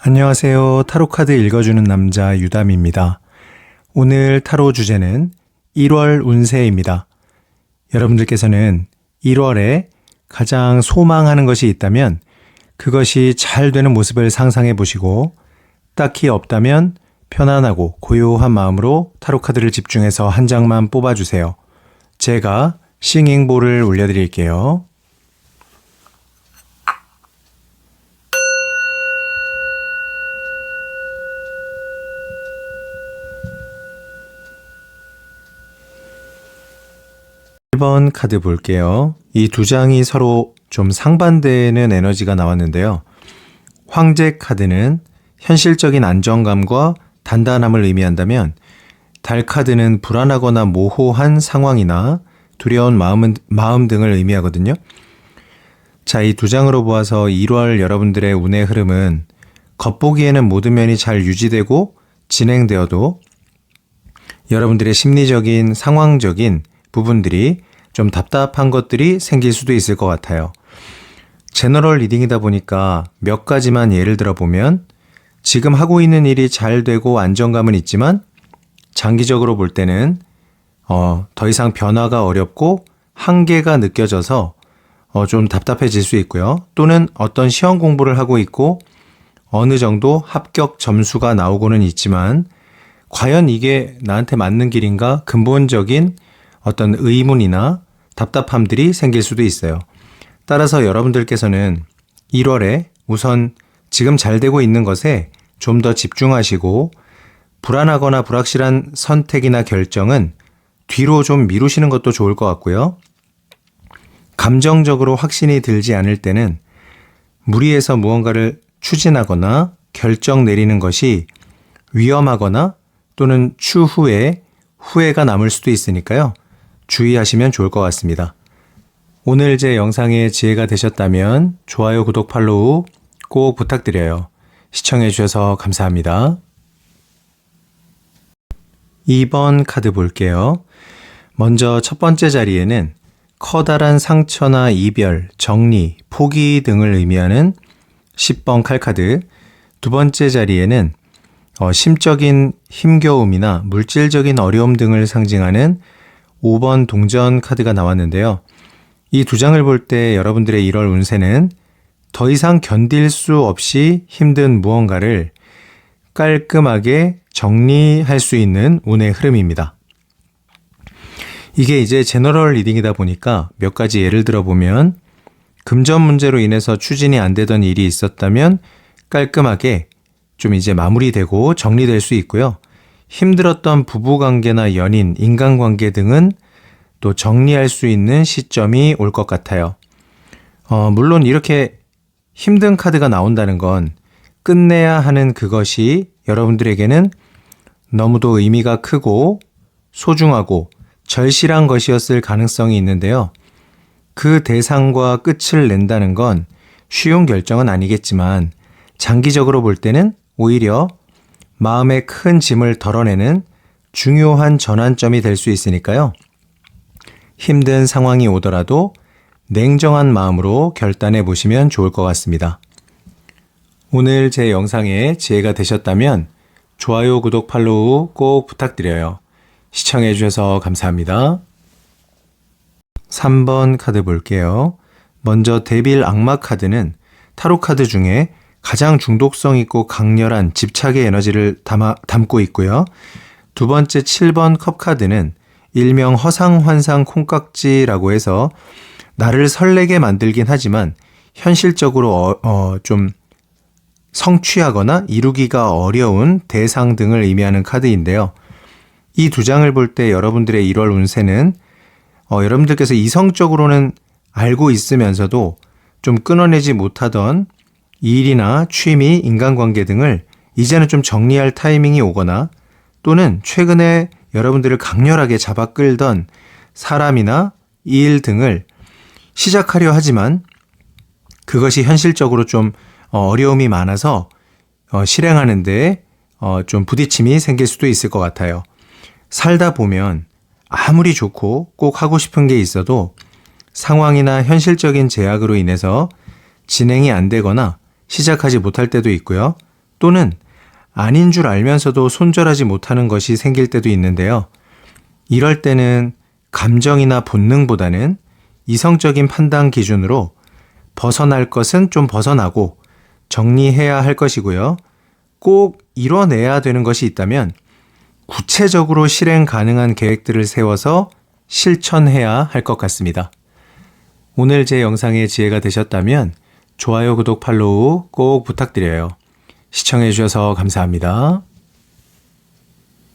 안녕하세요. 타로카드 읽어주는 남자 유담입니다. 오늘 타로 주제는 1월 운세입니다. 여러분들께서는 1월에 가장 소망하는 것이 있다면 그것이 잘 되는 모습을 상상해 보시고 딱히 없다면 편안하고 고요한 마음으로 타로카드를 집중해서 한 장만 뽑아주세요. 제가 싱잉볼을 올려드릴게요. 일 번 카드 볼게요. 이 두 장이 서로 좀 상반되는 에너지가 나왔는데요. 황제 카드는 현실적인 안정감과 단단함을 의미한다면 달 카드는 불안하거나 모호한 상황이나 두려운 마음 등을 의미하거든요. 자, 이 두 장으로 보아서 1월 여러분들의 운의 흐름은 겉보기에는 모든 면이 잘 유지되고 진행되어도 여러분들의 심리적인 상황적인 부분들이 좀 답답한 것들이 생길 수도 있을 것 같아요. 제너럴 리딩이다 보니까 몇 가지만 예를 들어보면 지금 하고 있는 일이 잘 되고 안정감은 있지만 장기적으로 볼 때는 더 이상 변화가 어렵고 한계가 느껴져서 좀 답답해질 수 있고요. 또는 어떤 시험 공부를 하고 있고 어느 정도 합격 점수가 나오고는 있지만 과연 이게 나한테 맞는 길인가? 근본적인 어떤 의문이나 답답함들이 생길 수도 있어요. 따라서 여러분들께서는 1월에 우선 지금 잘 되고 있는 것에 좀 더 집중하시고 불안하거나 불확실한 선택이나 결정은 뒤로 좀 미루시는 것도 좋을 것 같고요. 감정적으로 확신이 들지 않을 때는 무리해서 무언가를 추진하거나 결정 내리는 것이 위험하거나 또는 추후에 후회가 남을 수도 있으니까요. 주의하시면 좋을 것 같습니다. 오늘 제 영상에 지혜가 되셨다면 좋아요, 구독, 팔로우 꼭 부탁드려요. 시청해 주셔서 감사합니다. 2번 카드 볼게요. 먼저 첫 번째 자리에는 커다란 상처나 이별, 정리, 포기 등을 의미하는 10번 칼카드, 두 번째 자리에는 심적인 힘겨움이나 물질적인 어려움 등을 상징하는 5번 동전 카드가 나왔는데요. 이 두 장을 볼 때 여러분들의 1월 운세는 더 이상 견딜 수 없이 힘든 무언가를 깔끔하게 정리할 수 있는 운의 흐름입니다. 이게 이제 제너럴 리딩이다 보니까 몇 가지 예를 들어보면 금전 문제로 인해서 추진이 안 되던 일이 있었다면 깔끔하게 좀 이제 마무리되고 정리될 수 있고요. 힘들었던 부부관계나 연인, 인간관계 등은 또 정리할 수 있는 시점이 올 것 같아요. 물론 이렇게 힘든 카드가 나온다는 건 끝내야 하는 그것이 여러분들에게는 너무도 의미가 크고 소중하고 절실한 것이었을 가능성이 있는데요. 그 대상과 끝을 낸다는 건 쉬운 결정은 아니겠지만 장기적으로 볼 때는 오히려 마음의 큰 짐을 덜어내는 중요한 전환점이 될 수 있으니까요. 힘든 상황이 오더라도 냉정한 마음으로 결단해 보시면 좋을 것 같습니다. 오늘 제 영상에 지혜가 되셨다면 좋아요, 구독, 팔로우 꼭 부탁드려요. 시청해 주셔서 감사합니다. 3번 카드 볼게요. 먼저 데빌 악마 카드는 타로 카드 중에 가장 중독성 있고 강렬한 집착의 에너지를 담고 있고요. 두 번째 7번 컵 카드는 일명 허상환상 콩깍지라고 해서 나를 설레게 만들긴 하지만 현실적으로 좀 성취하거나 이루기가 어려운 대상 등을 의미하는 카드인데요. 이 두 장을 볼 때 여러분들의 1월 운세는 여러분들께서 이성적으로는 알고 있으면서도 좀 끊어내지 못하던 일이나 취미, 인간관계 등을 이제는 좀 정리할 타이밍이 오거나 또는 최근에 여러분들을 강렬하게 잡아 끌던 사람이나 일 등을 시작하려 하지만 그것이 현실적으로 좀 어려움이 많아서 실행하는 데 좀 부딪힘이 생길 수도 있을 것 같아요. 살다 보면 아무리 좋고 꼭 하고 싶은 게 있어도 상황이나 현실적인 제약으로 인해서 진행이 안 되거나 시작하지 못할 때도 있고요. 또는 아닌 줄 알면서도 손절하지 못하는 것이 생길 때도 있는데요. 이럴 때는 감정이나 본능보다는 이성적인 판단 기준으로 벗어날 것은 좀 벗어나고 정리해야 할 것이고요. 꼭 이뤄내야 되는 것이 있다면 구체적으로 실행 가능한 계획들을 세워서 실천해야 할 것 같습니다. 오늘 제 영상의 지혜가 되셨다면 좋아요, 구독, 팔로우 꼭 부탁드려요. 시청해 주셔서 감사합니다.